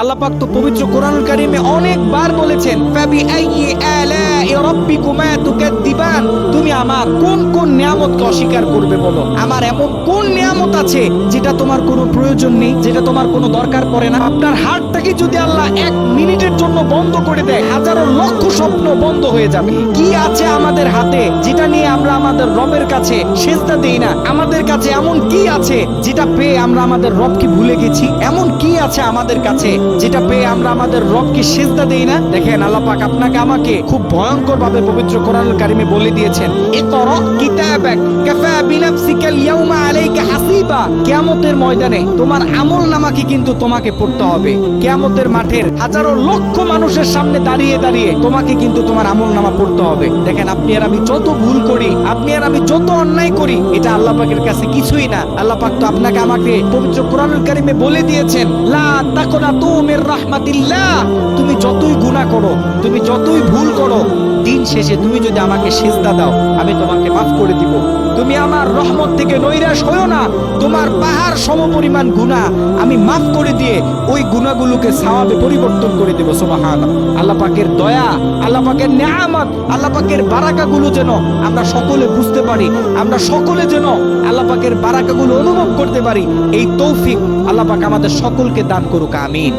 আল্লাহ পাক তো পবিত্র কোরআনুল কারীমে অনেকবার বলেছেন ফাবি আইয়ি আলাই রাব্বিকুমা তুকাদ্দিবান, তুমি আমার কোন কোন নিয়ামতকে অস্বীকার করবে বলো। আমার এমন কোন নিয়ামত আছে যেটা তোমার কোনো প্রয়োজন নেই, যেটা তোমার কোনো দরকার পড়ে না? আপনার হার্টটাকে যদি আল্লাহ 1 মিনিটের জন্য বন্ধ করে দেয়, হাজারো লক্ষ স্বপ্ন বন্ধ হয়ে যাবে। কি আছে আমাদের হাতে যেটা নিয়ে আমরা আমাদের রবের কাছে সিজদা দেই না? আমাদের কাছে এমন কি আছে যেটা পেয়ে আমরা আমাদের রবকে ভুলে গেছি? এমন কি আছে আমাদের কাছে যেটা পেয়ে আমরা আমাদের রবকে সিজদা দেই না? দেখেন আল্লাহ পাক আপনাকে আমাকে খুব ভয়ঙ্কর ভাবে পবিত্র কোরআনুল কারীমে বলে দিয়েছেন, ইকরা কিতাবাক কাফা বিনাফসিকাল ইয়াউমা আলাইকা হাসিবা। কিয়ামতের ময়দানে তোমার আমলনামাকে কিন্তু তোমাকে পড়তে হবে। কিয়ামতের মাঠের হাজারো লক্ষ মানুষের সামনে দাঁড়িয়ে দাঁড়িয়ে তোমাকে কিন্তু তোমার আমলনামা পড়তে হবে। দেখেন আপনি আর আমি যত ভুল করি, আপনি আর আমি যত অন্যায় করি, এটা আল্লাহ পাকের কাছে কিছুই না। আল্লাহ পাক তো আপনাকে আমাকে পবিত্র কোরআনুল কারীমে বলে দিয়েছেন, লা তাকনাতু মির রাহমাতিল্লাহ। তুমি যতই গুনাহ করো, তুমি যতই ভুল করো, দিন শেষে তুমি যদি আমাকে সিজদা দাও, আমি তোমাকে মাফ করে দিব। তুমি আমার রহমত থেকে নৈরাশ হয়ো না। তোমার পাহাড় সমপরিমাণ গুনাহ আমি মাফ করে দিয়ে ওই গুনাহগুলোকে সওয়াবে পরিবর্তন করে দেব। সুবহানাল্লাহ। আল্লাহ পাকের দয়া, আল্লাহ পাকের নিয়ামত, আল্লাহ পাকের বারাকাগুলো যেন আমরা সকলে বুঝতে পারি, আমরা সকলে যেন আল্লাহ পাকের বারাকাগুলো অনুভব করতে পারি, এই তৌফিক আল্লাহ পাক আমাদের সকলকে দান করুক। আমিন।